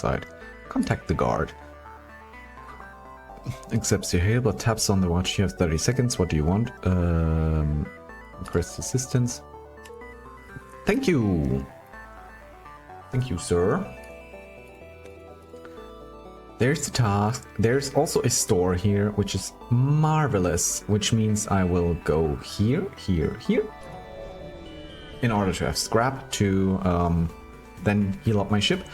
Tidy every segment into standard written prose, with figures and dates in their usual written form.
outside. Contact the guard. Accepts your hail but taps on the watch. You have 30 seconds. What do you want? Request assistance. Thank you. Thank you, sir. There's the task. There's also a store here, which is marvelous, which means I will go here, here, here, in order to have scrap to then heal up my ship.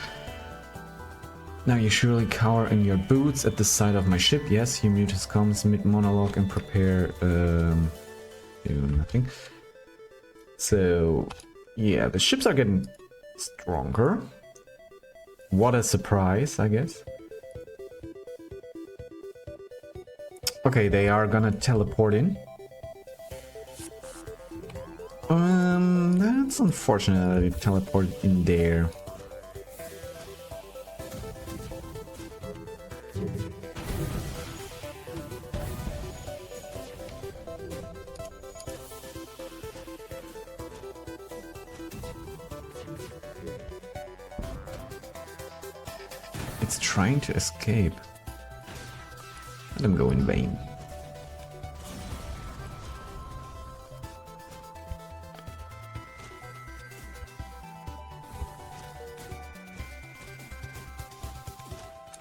Now you surely cower in your boots at the side of my ship. Yes, you mute his comms mid-monologue and prepare do nothing. So, yeah, the ships are getting stronger. What a surprise, I guess. Okay, they are gonna teleport in. That's unfortunate that they teleported in there. It's trying to escape. Let him go in vain.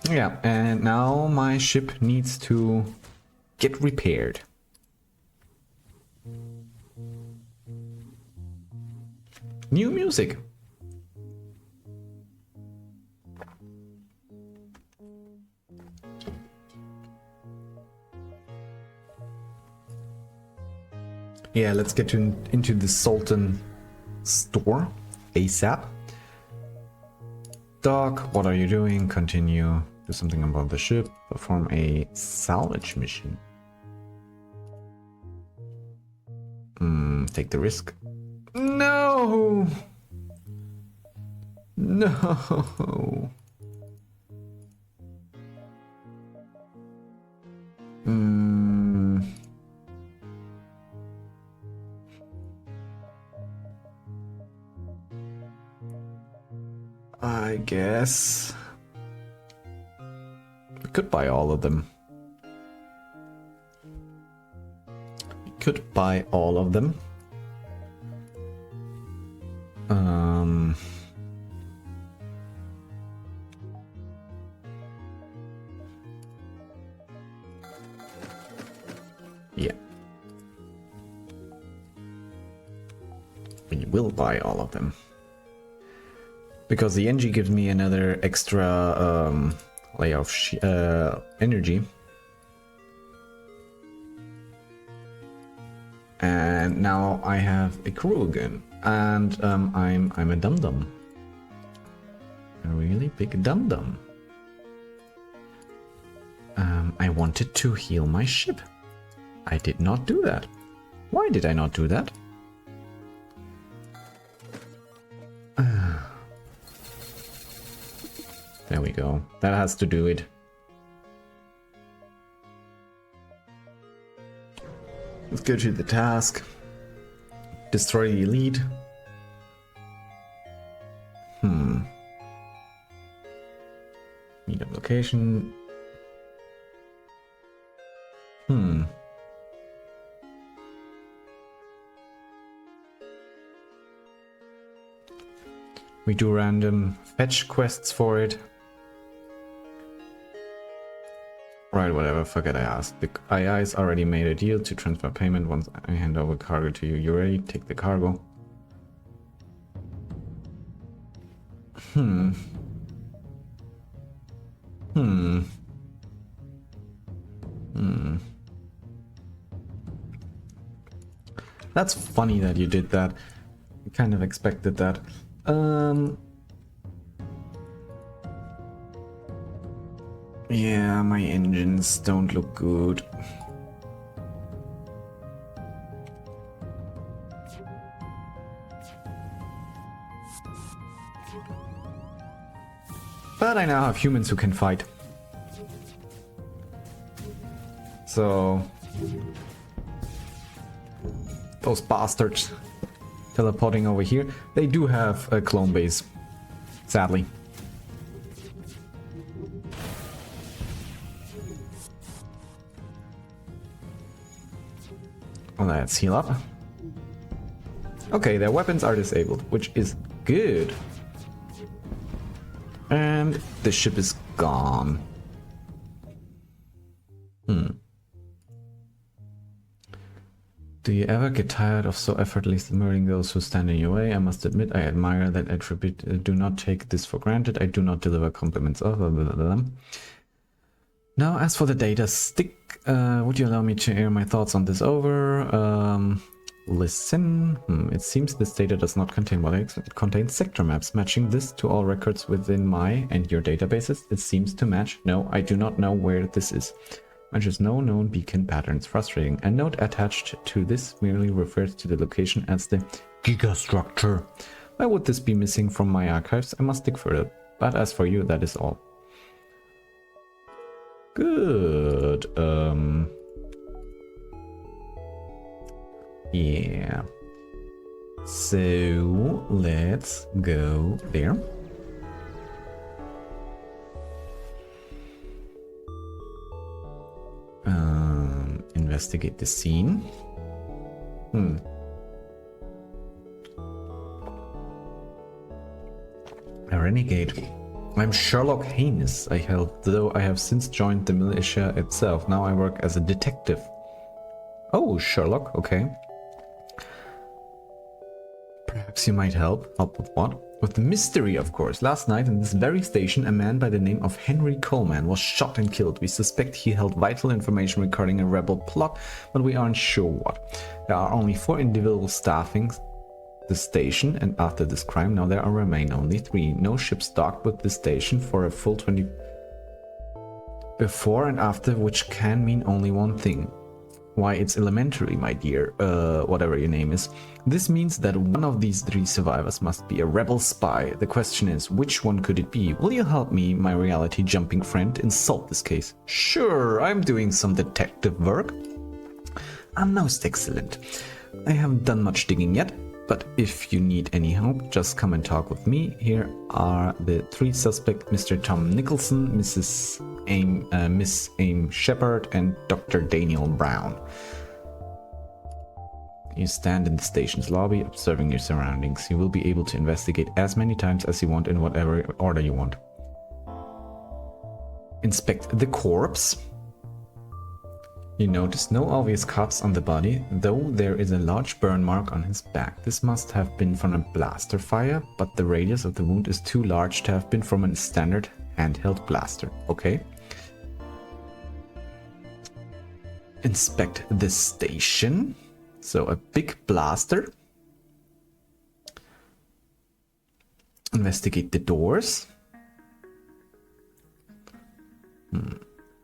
Yeah, and now my ship needs to get repaired. New music. Yeah, let's get into the Sultan store ASAP. Doc, what are you doing? Continue. Do something about the ship. Perform a salvage mission. Take the risk. No! No! I guess we could buy all of them. We could buy all of them. Yeah. We will buy all of them. Because the NG gives me another extra layer of energy. And now I have a crew again. And I'm a dum-dum. A really big dum-dum. I wanted to heal my ship. I did not do that. Why did I not do that? There we go. That has to do it. Let's go to the task. Destroy the elite. Meetup location. We do random fetch quests for it. Right, whatever, fuck it, I asked. The II's already made a deal to transfer payment. Once I hand over cargo to you, you ready? Take the cargo. That's funny that you did that. I kind of expected that. Yeah, my engines don't look good. But I now have humans who can fight. So those bastards teleporting over here, they do have a clone base, sadly. Let's heal up. Okay, their weapons are disabled, which is good. And the ship is gone. Do you ever get tired of so effortlessly murdering those who stand in your way? I must admit, I admire that attribute. Do not take this for granted. I do not deliver compliments. Oh, blah, blah, blah. Now, as for the data stick, would you allow me to air my thoughts on this over? Listen. It seems this data does not contain what I expect. It contains sector maps. Matching this to all records within my and your databases, it seems to match. No, I do not know where this is. Matches no known beacon patterns. Frustrating. A note attached to this merely refers to the location as the gigastructure. Why would this be missing from my archives? I must dig further. But as for you, that is all. Good. Yeah. So let's go there. Investigate the scene. A renegade. I'm Sherlock Haynes, though I have since joined the militia itself. Now I work as a detective. Oh, Sherlock, okay. Perhaps you might help. Help with what? With the mystery, of course. Last night in this very station, a man by the name of Henry Coleman was shot and killed. We suspect he held vital information regarding a rebel plot, but we aren't sure what. There are only 4 individuals staffing the station, and after this crime, now there remain only 3. No ships docked with the station for a full 20... Before and after, which can mean only one thing. Why, it's elementary, my dear, whatever your name is. This means that one of these 3 survivors must be a rebel spy. The question is, which one could it be? Will you help me, my reality-jumping friend, in solve this case? Sure, I'm doing some detective work. I'm most excellent. I haven't done much digging yet, but if you need any help, just come and talk with me. Here are the 3 suspects, Mr. Tom Nicholson, Miss Aim Shepard, and Dr. Daniel Brown. You stand in the station's lobby, observing your surroundings. You will be able to investigate as many times as you want in whatever order you want. Inspect the corpse. You notice no obvious cuts on the body, though there is a large burn mark on his back. This must have been from a blaster fire, but the radius of the wound is too large to have been from a standard handheld blaster. Okay. Inspect the station. So a big blaster. Investigate the doors. You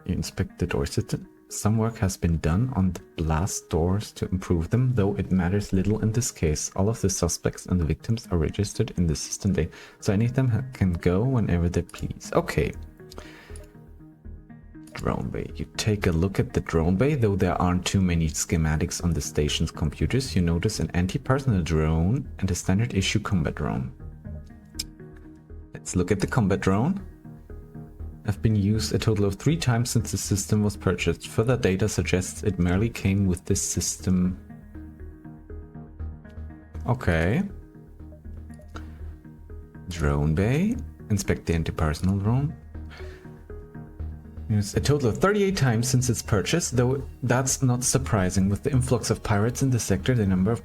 inspect the door system. Some work has been done on the blast doors to improve them, though it matters little in this case. All of the suspects and the victims are registered in the system, so any of them can go whenever they please. Okay. Drone bay. You take a look at the drone bay, though there aren't too many schematics on the station's computers. You notice an anti-personnel drone and a standard issue combat drone. Let's look at the combat drone. Have been used a total of 3 times since the system was purchased. Further data suggests it merely came with this system. Okay. Drone bay. Inspect the anti-personnel drone. Used a total of 38 times since its purchase, though that's not surprising. With the influx of pirates in the sector, the number of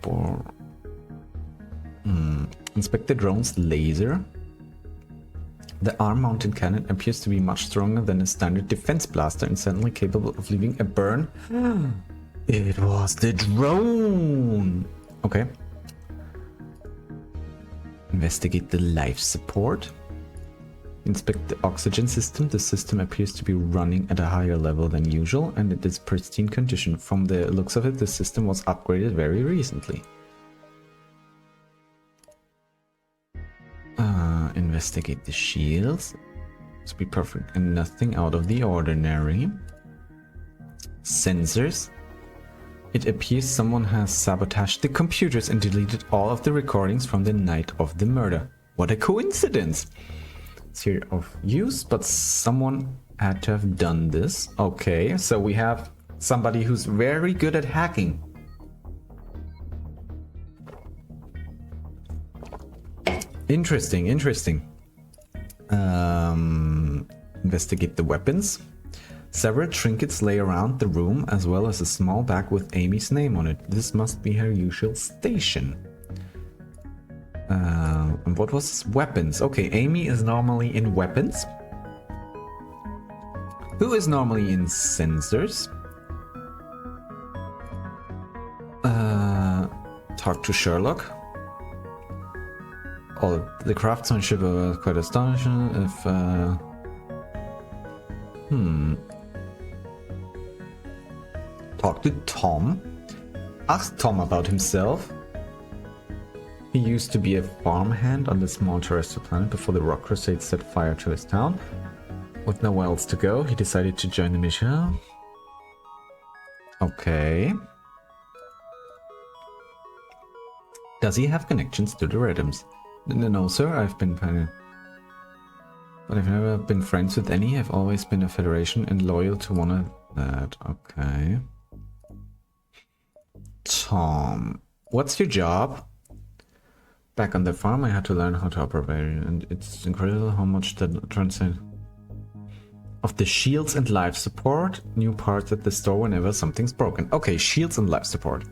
Inspect the drone's laser. The arm-mounted cannon appears to be much stronger than a standard defense blaster and certainly capable of leaving a burn. It was the drone! Okay. Investigate the life support. Inspect the oxygen system. The system appears to be running at a higher level than usual and it is pristine condition. From the looks of it, the system was upgraded very recently. Investigate the shields. To be perfect and nothing out of the ordinary. Sensors. It appears someone has sabotaged the computers and deleted all of the recordings from the night of the murder. What a coincidence! It's here of use, but someone had to have done this. Okay, so we have somebody who's very good at hacking. Interesting, interesting. Investigate the weapons. Several trinkets lay around the room, as well as a small bag with Amy's name on it. This must be her usual station. And what was this? Weapons. Okay, Amy is normally in weapons. Who is normally in sensors? Talk to Sherlock. Oh, the craftsmanship was quite astonishing. If talk to Tom. Ask Tom about himself. He used to be a farmhand on the small terrestrial planet before the Rock Crusade set fire to his town. With nowhere else to go, he decided to join the mission. Okay. Does he have connections to the Redums? No, sir, I've never been friends with any. I've always been a Federation and loyal to one of that. Okay. Tom, what's your job? Back on the farm, I had to learn how to operate, and it's incredible how much that translates. Of the shields and life support, new parts at the store whenever something's broken. Okay, shields and life support.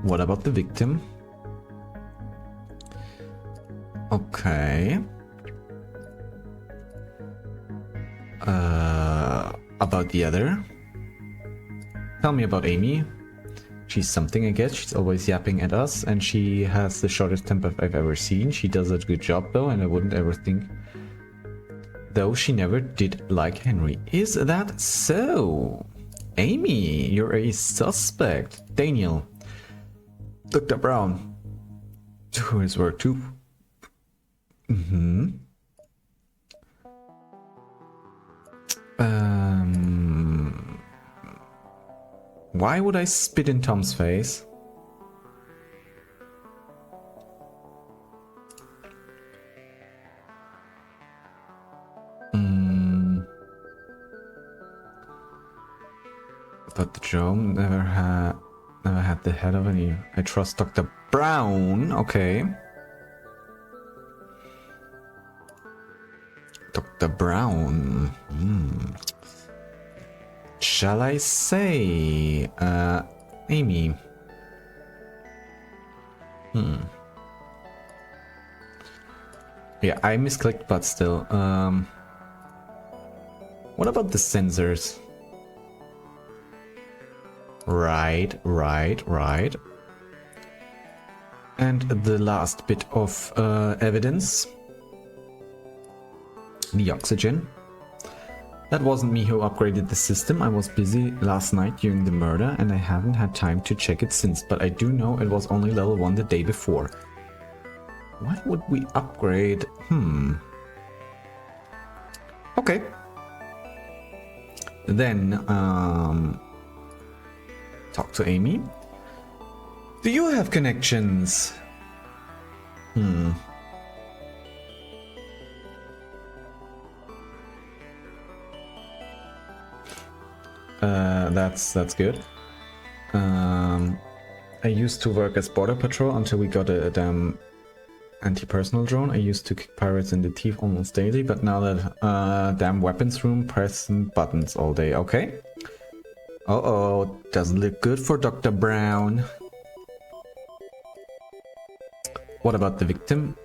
What about the victim? Okay. About the other? Tell me about Amy. She's something, I guess. She's always yapping at us, and she has the shortest temper I've ever seen. She does a good job, though, and I wouldn't ever think... Though she never did like Henry. Is that so? Amy, you're a suspect. Daniel. Dr. Brown. To his work, too. Why would I spit in Tom's face? But the drone never had the head of any. I trust Dr. Brown. Okay. Dr. Brown. Shall I say, Amy? Yeah, I misclicked, but still. What about the sensors? Right. And the last bit of evidence. The oxygen. That wasn't me who upgraded the system. I was busy last night during the murder and I haven't had time to check it since, but I do know it was only level 1 the day before. Why would we upgrade? Okay. Then, talk to Amy. Do you have connections? That's good. I used to work as border patrol until we got a damn anti-personnel drone. I used to kick pirates in the teeth almost daily, but now that damn weapons room, pressing buttons all day. Okay. Uh-oh, doesn't look good for Dr. Brown. What about the victim?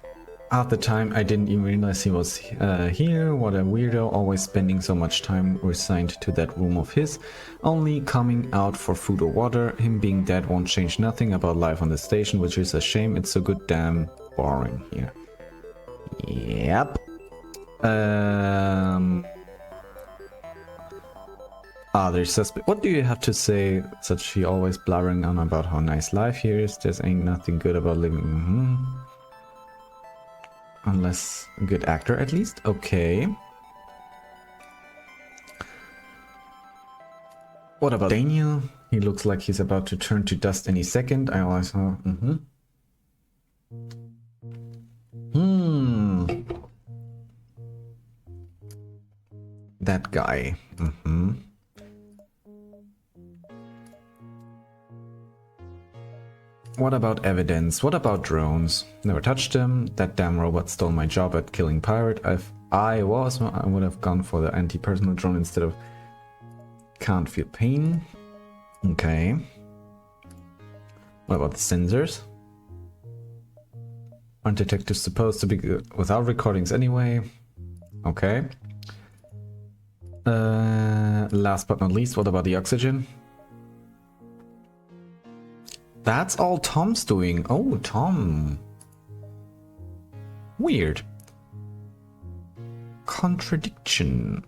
Half the time I didn't even realize he was here. What a weirdo, always spending so much time resigned to that room of his, only coming out for food or water. Him being dead won't change nothing about life on the station, which is a shame. It's so good damn boring here. Yep. There's suspect. What do you have to say? Such she always blabbering on about how nice life here is. There's ain't nothing good about living. Unless a good actor, at least. Okay. What about Daniel? He looks like he's about to turn to dust any second. I always saw. That guy. What about evidence? What about drones? Never touched them. That damn robot stole my job at killing pirate. I would have gone for the anti-personal drone instead of can't feel pain. Okay. What about the sensors? Aren't detectives supposed to be good without recordings anyway? Okay. Last but not least, what about the oxygen? That's all Tom's doing. Oh, Tom. Weird. Contradiction.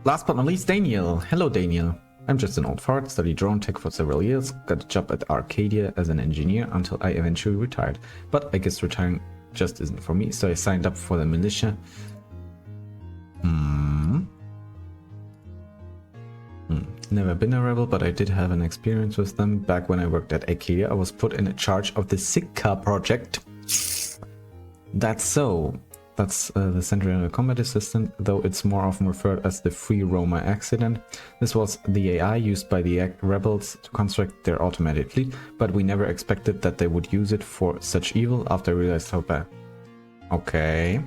Last but not least, Daniel. Hello, Daniel. I'm just an old fart, studied drone tech for several years, got a job at Arcadia as an engineer until I eventually retired. But I guess retiring just isn't for me, so I signed up for the militia. Never been a rebel, but I did have an experience with them. Back when I worked at Arcadia, I was put in charge of the Sitka project. That's so. That's the Central Combat Assistant, though it's more often referred as the Free Roamer accident. This was the AI used by the rebels to construct their automated fleet, but we never expected that they would use it for such evil after I realized how bad. Okay.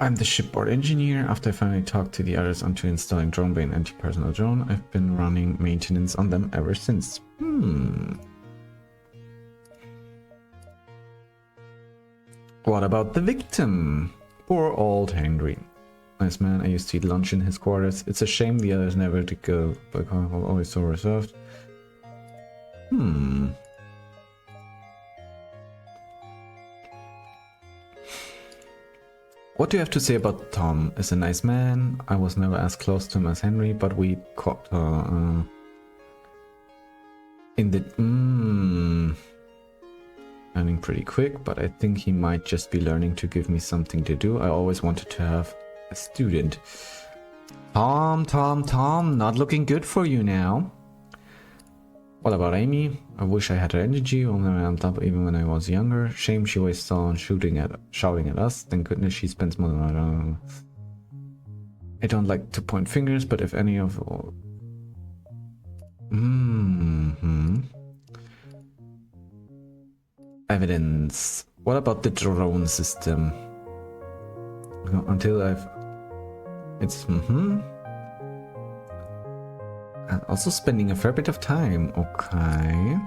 I'm the shipboard engineer. After I finally talked to the others onto installing drone bay and anti-personnel drone, I've been running maintenance on them ever since. What about the victim? Poor old Henry. Nice man, I used to eat lunch in his quarters. It's a shame the others never did go, but I'm always so reserved. What do you have to say about Tom? Is a nice man. I was never as close to him as Henry, but we caught in the learning pretty quick, but I think he might just be learning to give me something to do. I always wanted to have a student. Tom, not looking good for you now. What about Amy? I wish I had her energy, only I ramped up even when I was younger. Shame she wastes on shouting at us. Thank goodness she spends more than I don't like to point fingers, but if any of evidence. What about the drone system? Until it's And also spending a fair bit of time. Okay.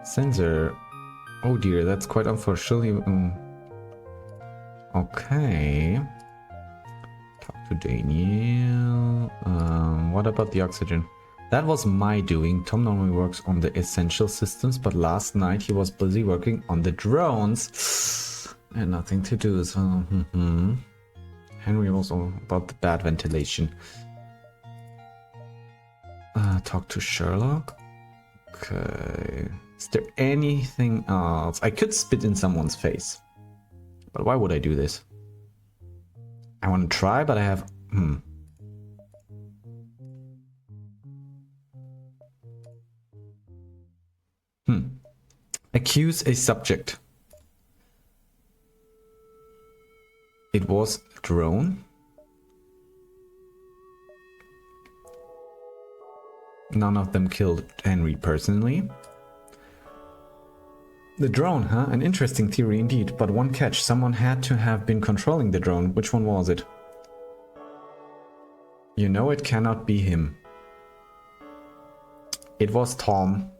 Sensor. Oh dear, that's quite unfortunate. Okay. Talk to Daniel. What about the oxygen? That was my doing. Tom normally works on the essential systems, but last night he was busy working on the drones. And nothing to do, so... Henry was all about the bad ventilation. Talk to Sherlock. Okay. Is there anything else? I could spit in someone's face. But why would I do this? I want to try, but I have... Accuse a subject. It was a drone. None of them killed Henry personally. The drone, huh? An interesting theory indeed, but one catch. Someone had to have been controlling the drone. Which one was it? You know it cannot be him. It was Tom.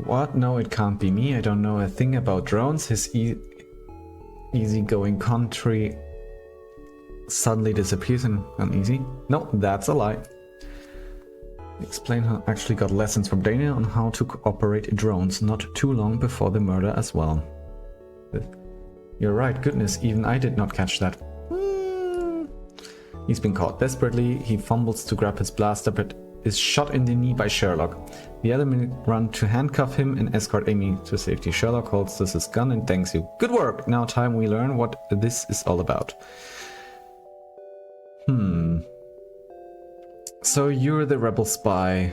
What? No, it can't be me. I don't know a thing about drones. His easygoing country suddenly disappears and uneasy. No, that's a lie. Explain how I actually got lessons from Daniel on how to operate drones not too long before the murder as well. You're right, goodness, even I did not catch that. He's been caught desperately. He fumbles to grab his blaster but is shot in the knee by Sherlock. The other men run to handcuff him and escort Amy to safety. Sherlock holds his gun and thanks you. Good work! Now time we learn what this is all about. So you're the rebel spy.